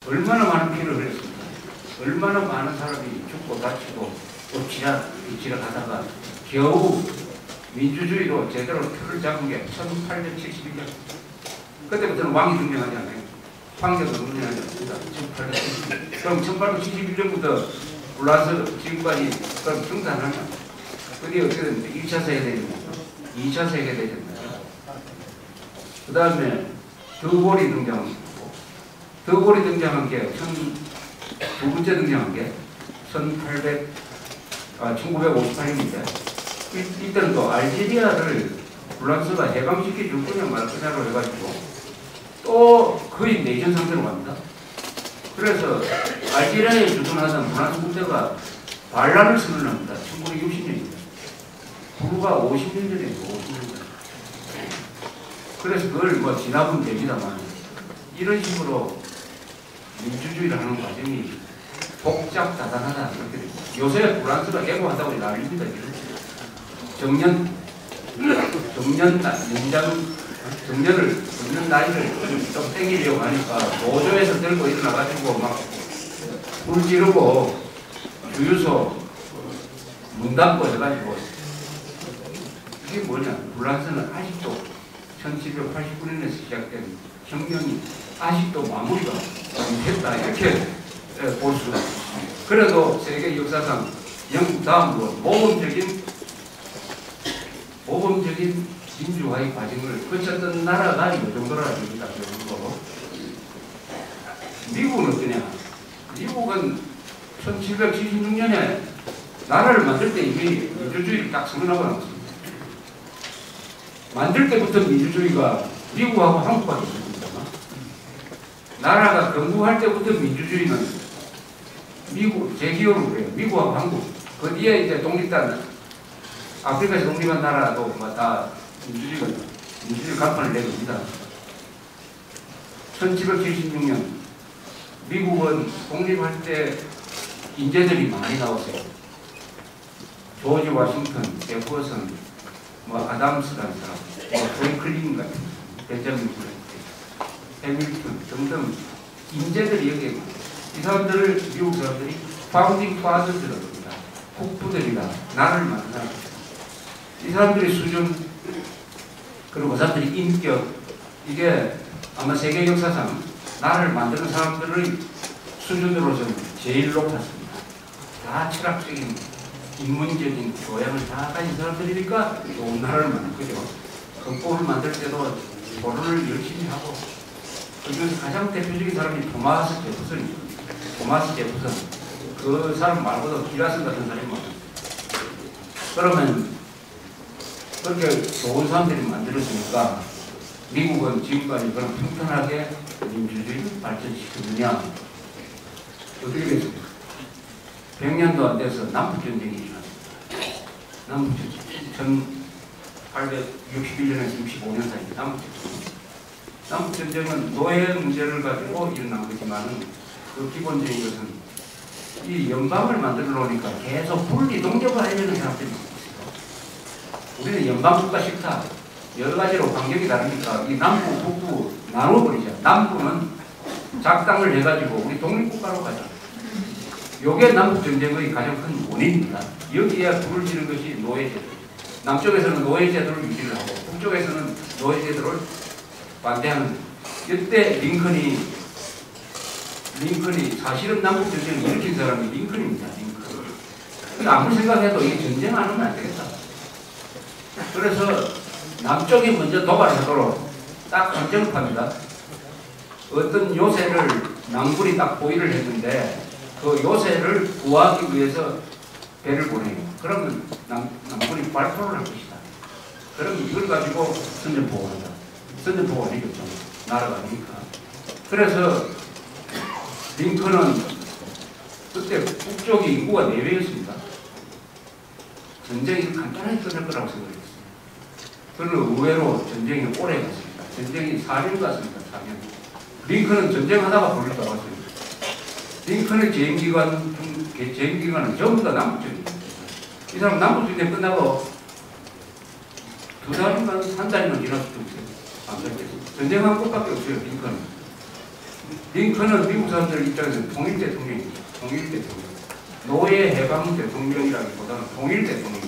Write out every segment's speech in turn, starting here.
얼마나 많은 피를 흘렸습니까? 얼마나 많은 사람이 죽고 다치고 또 지나가다가 겨우 민주주의로 제대로 틀을 잡은 게 1871년. 그때부터는 왕이 등장하지 않아요. 황제가 등장하지 않습니다. 1871년. 그럼 1871년부터 불란서 지금까지 그럼 등산하면 그게 어떻게든 1차 세계대전이죠. 2차 세계대전이죠. 그 다음에 드골이 등장합니다. 드골이 등장한 게 두 번째 등장한 게 1958년인데 이때는 또 알제리아를 불란서가 해방시켜 줄 거냐 말 거냐로 해가지고 또 거의 내전 상태로 갑니다. 그래서 알제리아에 주둔하던 불란서 군대가 반란을 선언합니다. 1960년입니다. 불과 50년 전에 50년 전. 그래서 그걸 뭐 지나분 됩니다만 이런 식으로 민주주의를 하는 과정이 복잡다단하다 이렇게 됩니다. 요새 불란서가 애고하다고 난립니다. 정년 나이를 좀 땡기려고 하니까 노조에서 들고 일어나가지고 막 불 지르고 주유소 문 닫고 해가지고 이게 뭐냐? 불란서는 아직도 1789년에 시작된 혁명이 아직도 마무리가 안 됐다 이렇게 볼 수 있습니다. 그래도 세계 역사상 영국 다음으로 모범적인 민주화의 과정을 거쳤던 나라가 이 정도라 합니다. 미국은 어떠냐? 미국은 1776년에 나라를 만들 때 이미 민주주의를 딱 선언하고 나왔습니다. 만들 때부터 민주주의가 미국하고 한국밖에 없습니다. 나라가 건국할 때부터 민주주의는 미국, 제 기억으로 그래요. 미국하고 한국. 그 뒤에 이제 독립단, 아프리카에서 독립한 나라도 다 민주주의 간판을 내립니다. 1776년, 미국은 독립할 때 인재들이 많이 나왔어요. 조지 워싱턴, 제퍼슨, 아담스라는 사람, 프랭클린 같은, 벤자민 프랭클린, 해밀턴 등등 인재들이 여기에 많아요. 이 사람들을 미국 사람들이 파운딩 파더즈라고 합니다. 국부들이다. 나라를 만든 사람. 이 사람들의 수준 그리고 그 사람들의 인격 이게 아마 세계 역사상 나라를 만드는 사람들의 수준으로서는 제일 높았습니다. 다 철학적인 인문적인 교양을 다 가진 사람들이니까 좋은 나라를 만든 거죠. 헌법을 만들 때도 토론을 열심히 하고 그중에서 가장 대표적인 사람이 토마스 제퍼슨입니다. 토마스 제퍼슨 그 사람 말고도 기라슨 같은 사람이 많아요. 그러면 그렇게 좋은 사람들이 만들었으니까 미국은 지금까지 그런 평탄하게 민주주의를 발전시켰느냐? 어떻게 됐습니까? 100년도 안 돼서 남북전쟁이 일어났습니다. 남북전쟁 1861년에서 65년 사이 남북전쟁은 노예 문제를 가지고 일어난 거지만은 그 기본적인 것은 이 연방을 만들어 놓으니까 계속 분리 독립을 하려는 사람들이 많았어요. 우리는 연방국가 싫다. 여러 가지로 반격이 다르니까 이 남부, 북부 나눠버리자. 남부는 작당을 해가지고 우리 독립국가로 가자. 요게 남북전쟁의 가장 큰 원인입니다. 여기에 불을 지는 것이 노예제도. 남쪽에서는 노예제도를 유지를 하고 북쪽에서는 노예제도를 반대하는. 이때 링컨이 사실은 남북전쟁을 일으킨 사람이 링컨입니다. 링컨. 아무리 생각해도 이게 전쟁 안 하면 안 되겠다. 그래서 남쪽이 먼저 도발하도록 딱 결정을 합니다. 어떤 요새를 남군이 딱 보위를 했는데 그 요새를 구하기 위해서 배를 보내요. 그러면 남군이 발포를 할 것이다. 그러면 이걸 가지고 선전포고한다. 선전포고가 아니겠죠. 나라가 아니니까. 그래서 링컨은 그때 북쪽이 인구가 4배였습니다. 전쟁이 간단하게 끝날 거라고 생각했어요. 그러나 의외로 전쟁이 오래 갔습니다. 전쟁이 4년 갔습니다. 4년. 링컨은 전쟁하다가 볼일 나왔어요. 링컨의 재임기간은 전부 다 남북전쟁입니다. 이 사람 남북전쟁 끝나고 2달인가 3달이나 지났을 때 전쟁한 것밖에 없어요. 링컨은. 링컨은 미국 사람들 입장에서는 통일 대통령이죠. 통일 대통령. 노예 해방 대통령이라기보다는 통일 대통령.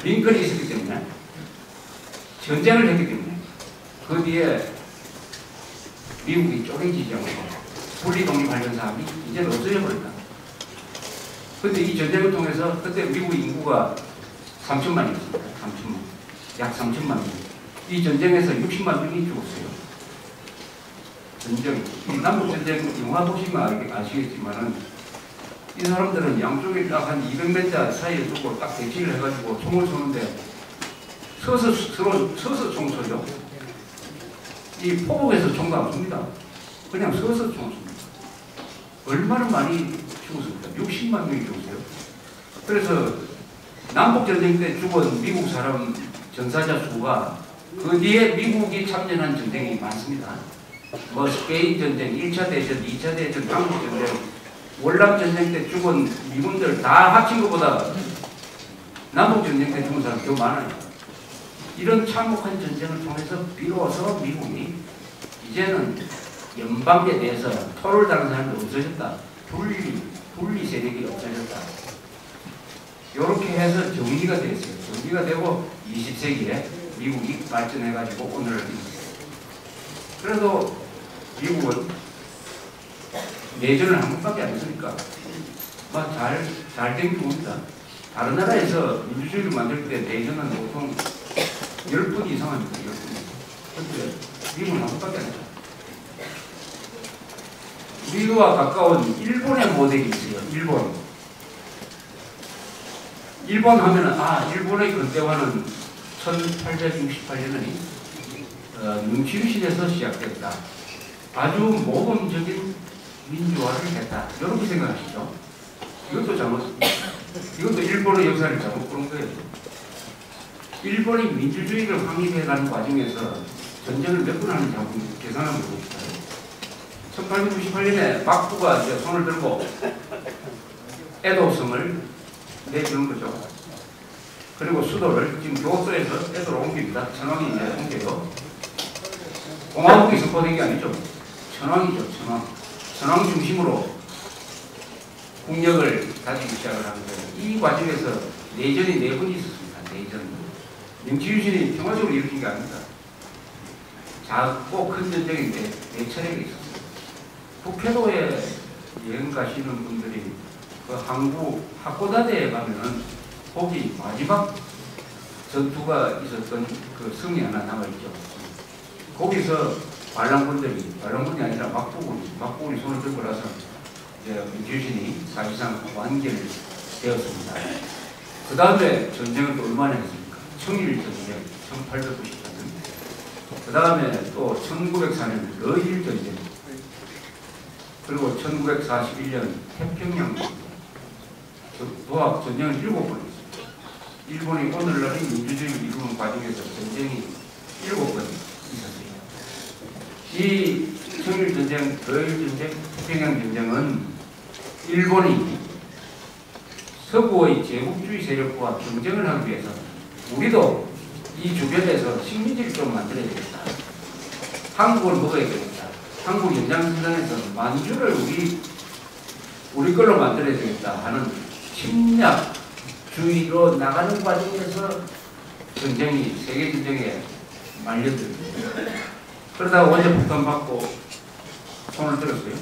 링컨이 있었기 때문에, 전쟁을 했기 때문에, 그 뒤에 미국이 쪼개지지 않고 분리 독립하려는 사람이 이제는 없어져 버렸다. 근데 이 전쟁을 통해서 그때 미국 인구가 3천만이었습니다. 3천만. 약 3천만 명. 이 전쟁에서 60만 명이 죽었어요. 전쟁. 남북전쟁 영화 보시면 아시겠지만은 이 사람들은 양쪽에 딱 한 200m 사이에 두고 딱 대치를 해가지고 총을 쏘는데 서서 총 쏘죠. 이 포복에서 총도 안 쏩니다. 그냥 서서 총 쏩니다. 얼마나 많이 죽었습니까? 60만 명이 죽었어요. 그래서 남북전쟁 때 죽은 미국 사람 전사자 수가 그 뒤에 미국이 참전한 전쟁이 많습니다. 뭐 스페인 전쟁, 1차 대전, 2차 대전, 남북전쟁, 월남전쟁 때 죽은 미군들 다 합친 것보다 남북전쟁 때 죽은 사람이 더 많아요. 이런 참혹한 전쟁을 통해서 비로소 미국이 이제는 연방에 대해서 토를 다는 사람이 없어졌다. 분리 세력이 없어졌다. 이렇게 해서 정리가 됐어요. 정리가 되고 20세기에 미국이 발전해가지고 오늘을 이뤘어요. 그래도 미국은 내전을 한 번밖에 안 했으니까 잘된 경우입니다. 다른 나라에서 민주주의를 만들 때 내전은 보통 10분 이상 합니다. 10분 이상. 그런데 미국은 한 번밖에 안 했죠. 우리와 가까운 일본의 모델이 있어요. 일본 하면은 일본의 근대화는 1868년에 능치루신에서 시작됐다. 아주 모범적인 민주화를 했다. 이렇게 생각하시죠? 이것도 잘못, 이것도 일본의 역사를 잘못 보는 거예요. 일본이 민주주의를 확립해가는 과정에서 전쟁을 몇 번 하는지 한번 계산해 봅시다. 1898년에 막부가 이제 손을 들고 에도성을 내주는 거죠. 그리고 수도를 지금 교토에서 에도로 옮깁니다. 천황이 이제 옮겨요. 공화국이 선포된 게 아니죠. 천황이죠. 천황 중심으로 국력을 가지기 시작을 하는 거예요. 이 과정에서 내전이 4번이 있었습니다. 내전. 능치유신이 평화적으로 일으킨 게 아닙니다. 작고 큰 전쟁이 4차례가 있었어요. 북해도에 여행 가시는 분들이 그 항구 하코다대에 가면은 거기 마지막 전투가 있었던 그 성이 하나 남아있죠. 거기서 반란군이 아니라 막부군이 손을 들고 나서 이제 민주신이 사실상 완결되었습니다. 그 다음에 전쟁은 또 얼마나 했습니까? 청일전쟁 1894년. 그 다음에 또 1904년 러일전쟁. 그리고 1941년 태평양 도합 전쟁을 7번 했습니다. 일본이 오늘날의 민주주의를 이루는 과정에서 전쟁이 7번 있었어요. 이 청일전쟁, 러일전쟁, 태평양전쟁은 일본이 서구의 제국주의 세력과 경쟁을 하기 위해서 우리도 이 주변에서 식민지를 좀 만들어야 되겠다. 한국을 먹어야 되겠다. 한국 연장선상에서 만주를 우리 걸로 만들어야 되겠다 하는 침략주의로 나가는 과정에서 전쟁이 세계전쟁에 말려들었습니다. 그러다가 원자 폭탄받고 손을 들었어요.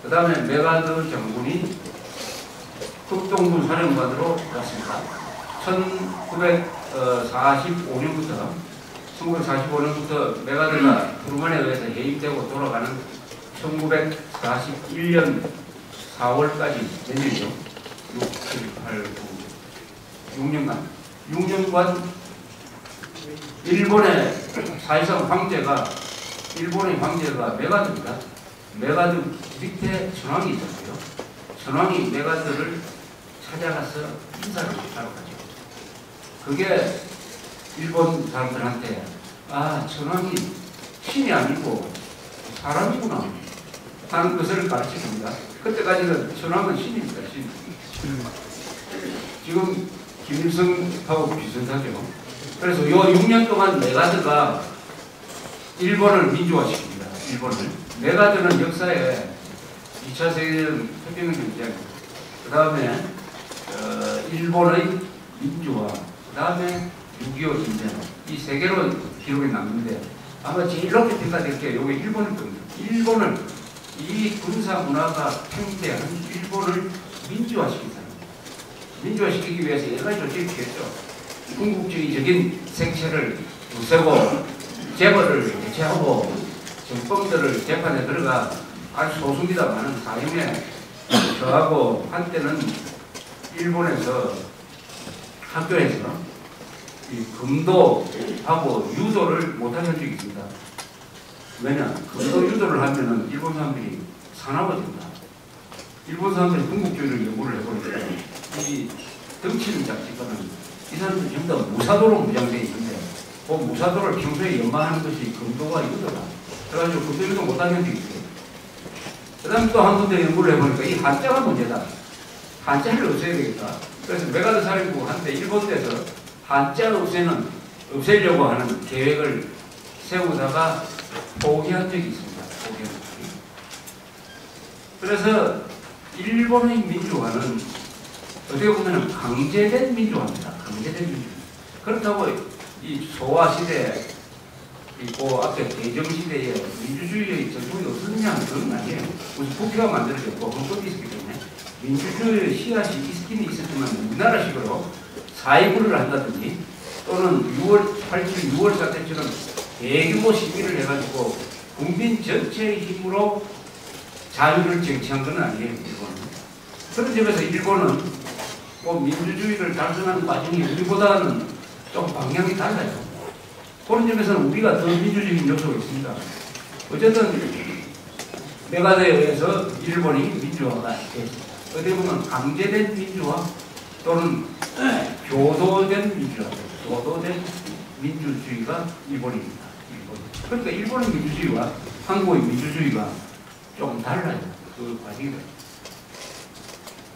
그 다음에 메가더 장군이 흑동군 사령관으로 왔습니다. 1945년부터 메가더가 트루만에 의해서 해임되고 돌아가는 1941년 4월까지 몇 년이죠? 6년간 일본의 사실상 일본의 황제가 메가더입니다. 메가더 밑에 천황이 있었어요. 천황이 메가더를 찾아가서 인사를 하러 가죠. 그게 일본 사람들한테 천황이 신이 아니고 사람이구나 하는 것을 가르쳐줍니다. 그때까지는 천황은 신입니다. 신. 지금 김일성하고 비슷하죠. 그래서 요 6년 동안 메가더가 일본을 민주화시킵니다. 일본을. 메가드는 역사에 2차 세계대전 태평양 전쟁, 그 다음에 일본의 민주화, 그 다음에 6.25 전쟁, 이 세 개로 기록이 남는데 아마 제일 높게 평가될 게 이게 일본일 겁니다. 일본을 이 군사 문화가 팽배한 일본을 민주화시키자. 민주화시키기 위해서 여러 가지 조직을 피했죠. 궁극주의적인 생체를 없애고 재벌을 대체하고 정범들을 재판에 들어가 아주 소수입니다만 사임에 저하고 한때는 일본에서 학교에서 이 금도하고 유도를 못하는 적이 있습니다. 왜냐? 금도 유도를 하면은 일본 사람들이 사나워집니다. 일본 사람들이 궁극주의를 연구를 해보니까 이 덩치는 작지만은 이 사람들 전부 다 무사도로 무장되어 있는데 그 무사도를 평소에 연마하는 것이 금도와 유도다. 그래가지고 금도 유도 못하는 적이 있어요. 그 다음 또 한 군데 연구를 해보니까 이 한자가 문제다. 한자를 없애야 되겠다. 그래서 메가드 살인부 한때 일본에서 한자 없애려고 하는 계획을 세우다가 포기한 적이 있습니다. 포기한 적이. 그래서 일본의 민주화는 어떻게 보면 강제된 민주화입니다. 강제된 민주화. 그렇다고 이 소화시대, 그 앞에 대정시대에 민주주의의 전통이 없었느냐는 그건 아니에요. 무슨 국회가 만들어졌고 헌법이 있었기 때문에 민주주의의 씨앗이 있기는 있었지만 우리나라식으로 사회부를 한다든지 또는 87 6월 사태처럼 대규모 시위를 해가지고 국민 전체의 힘으로 자유를 쟁취한 건 아니에요. 일본은. 그런 점에서 일본은 뭐 민주주의를 달성하는 과정이 우리보다는 좀 방향이 달라요. 그런 점에서는 우리가 더 민주적인 요소가 있습니다. 어쨌든 메가드에 의해서 일본이 민주화가 됐습니다. 어떻게 보면 강제된 민주화 또는 교도된 민주화, 교도된 민주주의가 일본입니다. 일본. 그러니까 일본의 민주주의와 한국의 민주주의가 조금 달라요. 그 과정이.